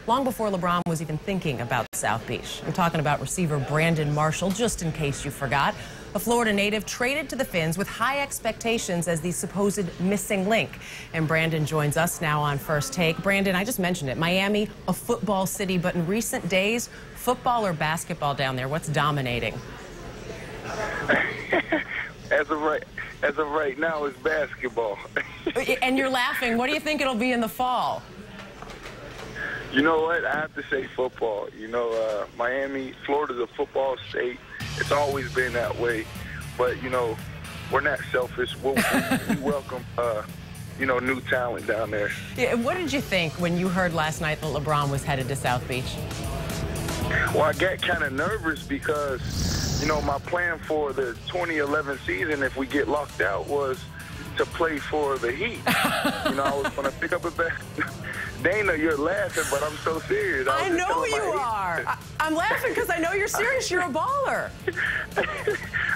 long before LeBron was even thinking about South Beach. I'm talking about receiver Brandon Marshall, just in case you forgot. A Florida native traded to the Fins with high expectations as the supposed missing link. And Brandon joins us now on First Take. Brandon, I just mentioned it, Miami, a football city, but in recent days, football or basketball down there, what's dominating? As of right now, it's basketball. And you're laughing. What do you think it'll be in the fall? You know what? I have to say football. You know, Miami, Florida's a football state. It's always been that way. But, you know, we're not selfish. We welcome, you know, new talent down there. Yeah, what did you think when you heard last night that LeBron was headed to South Beach? Well, I got kind of nervous because, you know, my plan for the 2011 season, if we get locked out, was to play for the Heat. You know, I was going to pick up a bat. Dana, you're laughing, but I'm so serious. I know you are. I'm laughing because I know you're serious. You're a baller.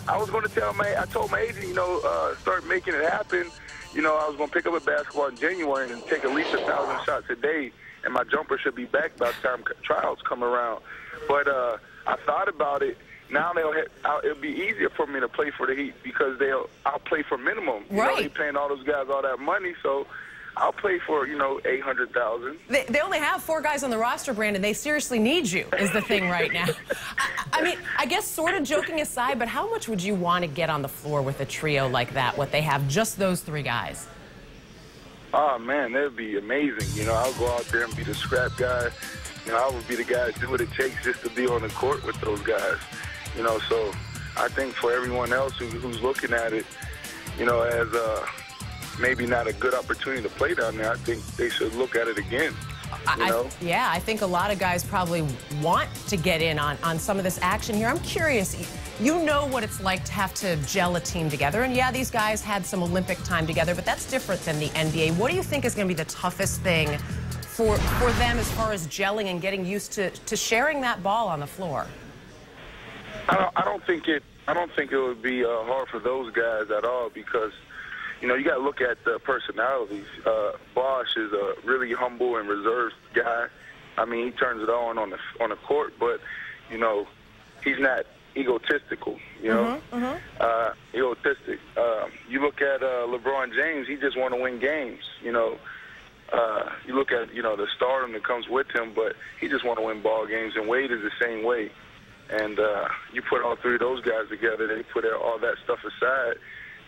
I was going to I told my agent, you know, start making it happen. You know, I was going to pick up a basketball in January and take at least 1,000 shots a day, and my jumper should be back by the time trials come around. But I thought about it. Now it'll be easier for me to play for the Heat because I'll play for minimum. You know, they're paying all those guys all that money, so I'll play for, you know, $800,000. They only have 4 guys on the roster, Brandon. They seriously need you, is the thing right now. I mean, I guess sort of joking aside, but how much would you want to get on the floor with a trio like that, what they have, just those 3 guys? Oh, man, that would be amazing. You know, I'll go out there and be the scrap guy. You know, I would be the guy to do what it takes just to be on the court with those guys. You know, so I think for everyone else who's looking at it, you know, as maybe not a good opportunity to play down there, I think they should look at it again. You know? Yeah, I think a lot of guys probably want to get in on some of this action here. I'm curious, you know what it's like to have to gel a team together. And yeah, these guys had some Olympic time together, but that's different than the NBA. What do you think is going to be the toughest thing for them as far as gelling and getting used to sharing that ball on the floor? I don't think it would be hard for those guys at all because, you know, you got to look at the personalities. Bosh is a really humble and reserved guy. I mean, he turns it on the court, but, you know, he's not egotistical, you know. Egotistic. You look at LeBron James, he just want to win games, you know. You look at, you know, the stardom that comes with him, but he just want to win ball games, and Wade is the same way. And you put all 3 of those guys together, they put all that stuff aside,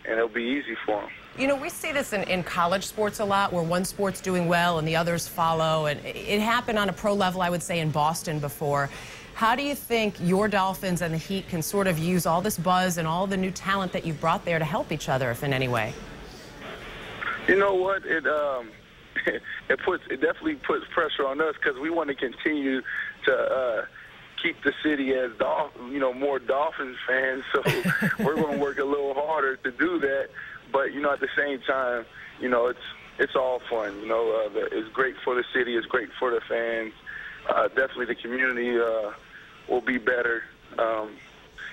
and it'll be easy for them. You know, we see this in college sports a lot, where one sport's doing well and the others follow. And it happened on a pro level, I would say, in Boston before. How do you think your Dolphins and the Heat can sort of use all this buzz and all the new talent that you've brought there to help each other, if in any way? You know what? It definitely puts pressure on us because we want to continue to keep the city as more Dolphins fans. So we're going to work a little harder to do that. But, you know, at the same time, you know, it's all fun. You know, it's great for the city. It's great for the fans. Definitely the community will be better.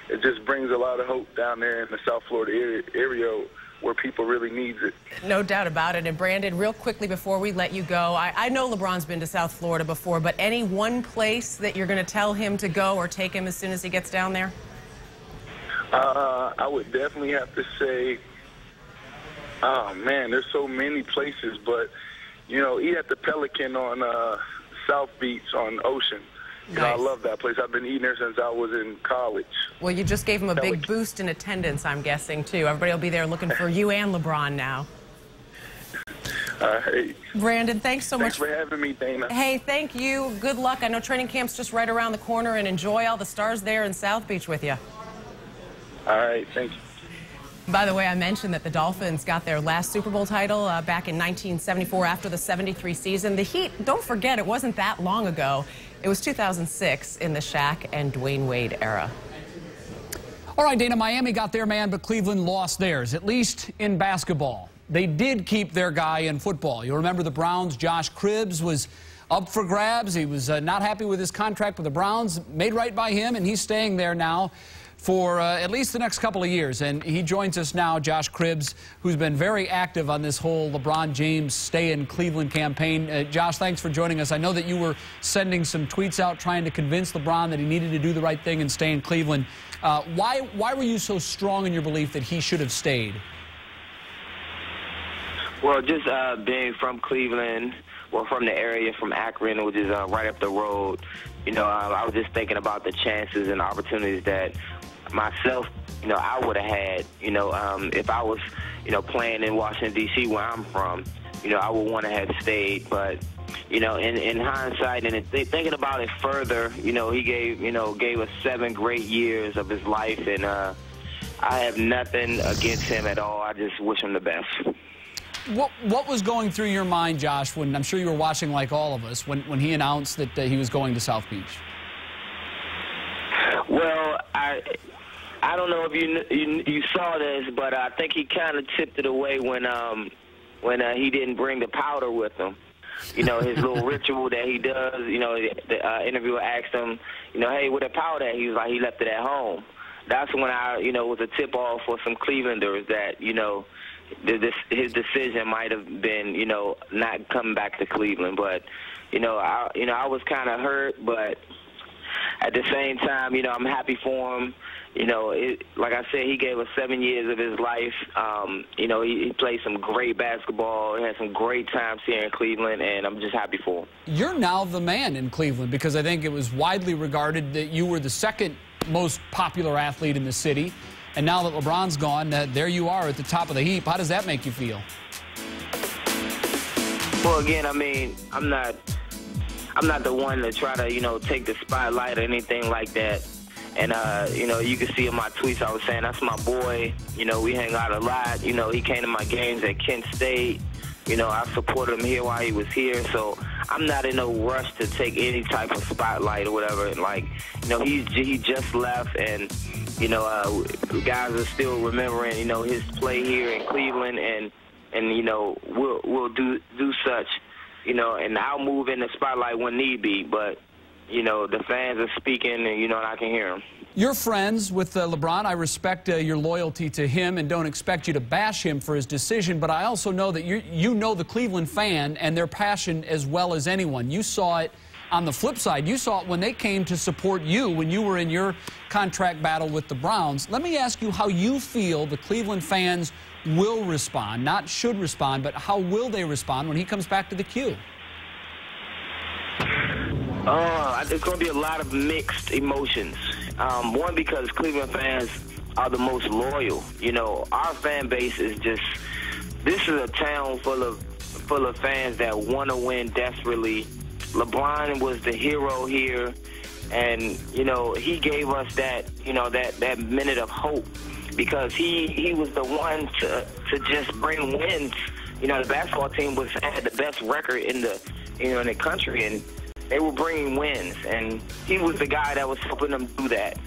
It just brings a lot of hope down there in the South Florida area where people really need it. No doubt about it. And Brandon, real quickly before we let you go, I know LeBron's been to South Florida before, but any one place that you're going to tell him to go or take him as soon as he gets down there? I would definitely have to say, oh man, there's so many places, but, you know, eat at the Pelican on South Beach on Ocean. Nice. You know, I love that place. I've been eating there since I was in college. Well, you just gave him a big boost in attendance, I'm guessing, too. Everybody will be there looking for you and LeBron now. Hey. Brandon, thanks so much for having me, Dana. Hey, thank you. Good luck. I know training camp's just right around the corner, and enjoy all the stars there in South Beach with you. All right, thank you. By the way, I mentioned that the Dolphins got their last Super Bowl title back in 1974 after the 73 season. The Heat, don't forget, it wasn't that long ago. It was 2006 in the Shaq and Dwayne Wade era. All right, Dana, Miami got their man, but Cleveland lost theirs, at least in basketball. They did keep their guy in football. You'll remember the Browns' Josh Cribbs was up for grabs. He was not happy with his contract with the Browns. Made right by him, and he's staying there now for at least the next couple of years. And he joins us now, Josh Cribbs, who's been very active on this whole LeBron James stay in Cleveland campaign. Josh, thanks for joining us. I know that you were sending some tweets out trying to convince LeBron that he needed to do the right thing and stay in Cleveland. Why were you so strong in your belief that he should have stayed? Well, just being from Cleveland, well, from the area, from Akron, which is right up the road, you know, I was just thinking about the chances and opportunities that myself, you know, I would have had, you know, if I was, you know, playing in Washington, D.C., where I'm from, you know, I would want to have stayed. But, you know, in hindsight and thinking about it further, you know, he gave us 7 great years of his life, and I have nothing against him at all. I just wish him the best. What was going through your mind, Josh, when I'm sure you were watching like all of us, when he announced that he was going to South Beach? Well, I don't know if you saw this, but I think he kind of tipped it away when he didn't bring the powder with him. You know, his little ritual that he does. You know, the interviewer asked him, you know, hey, where the powder at? He was like, he left it at home. That's when you know, was a tip-off for some Clevelanders that, you know, his decision might have been, you know, not coming back to Cleveland. But, I was kind of hurt, but at the same time, you know, I'm happy for him. You know, like I said, he gave us 7 years of his life. You know, he played some great basketball. He had some great times here in Cleveland, and I'm just happy for him. You're now the man in Cleveland, because I think it was widely regarded that you were the second most popular athlete in the city. And now that LeBron's gone, there you are at the top of the heap. How does that make you feel? Well, again, I mean, I'm not the one to try to, you know, take the spotlight or anything like that. And, you know, you can see in my tweets I was saying that's my boy. You know, we hang out a lot. You know, he came to my games at Kent State. You know, I supported him here while he was here. So I'm not in no rush to take any type of spotlight or whatever. And, like, you know, he just left, and, you know, guys are still remembering, you know, his play here in Cleveland, and you know, we'll do such, you know, and I'll move in the spotlight when need be. But, you know, the fans are speaking, and, you know, and I can hear them. You're friends with LeBron. I respect your loyalty to him and don't expect you to bash him for his decision, but I also know that you know the Cleveland fan and their passion as well as anyone. You saw it on the flip side. You saw it when they came to support you when you were in your contract battle with the Browns. Let me ask you how you feel the Cleveland fans will respond, not should respond, but how will they respond when he comes back to the Q? There's going to be a lot of mixed emotions. One, because Cleveland fans are the most loyal. You know, our fan base is just, this is a town full of fans that want to win desperately. LeBron was the hero here, and, you know, he gave us that, you know, that minute of hope, because he was the one to just bring wins. You know, the basketball team had the best record in the country, and they were bringing wins, and he was the guy that was helping them do that.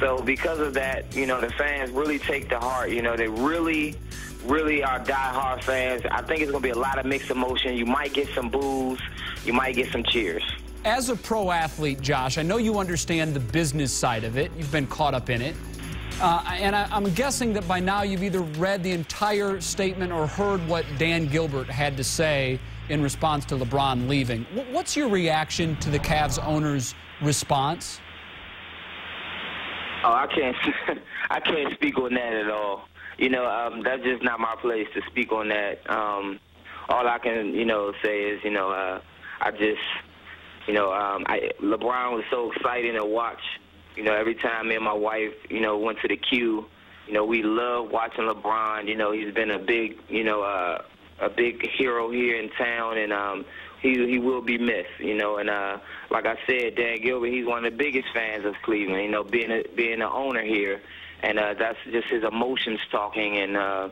So because of that, you know, the fans really take to heart. You know, they really are diehard fans. I think it's going to be a lot of mixed emotion. You might get some boos. You might get some cheers. As a pro athlete, Josh, I know you understand the business side of it. You've been caught up in it. And I'm guessing that by now you've either read the entire statement or heard what Dan Gilbert had to say in response to LeBron leaving. What's your reaction to the Cavs owner's response? Oh, I can't speak on that at all. You know, that's just not my place to speak on that. All I can, you know, say is, you know, LeBron was so exciting to watch. You know, every time me and my wife, you know, went to the Q, you know, we love watching LeBron. You know, he's been a big, you know, a big hero here in town, and he will be missed. You know, and like I said, Dan Gilbert, he's one of the biggest fans of Cleveland. You know, being an owner here, and that's just his emotions talking, and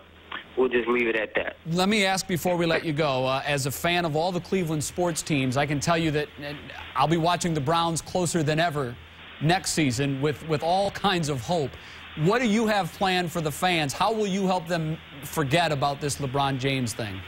we'll just leave it at that. Let me ask before we let you go, as a fan of all the Cleveland sports teams, I can tell you that I'll be watching the Browns closer than ever next season with all kinds of hope. What do you have planned for the fans? How will you help them forget about this LeBron James thing?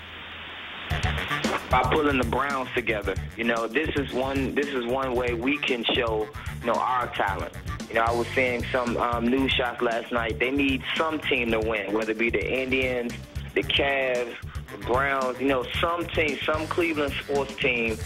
By pulling the Browns together. You know, this is one way we can show, you know, our talent. You know, I was seeing some news shots last night. They need some team to win, whether it be the Indians, the Cavs, the Browns. You know, some team, some Cleveland sports team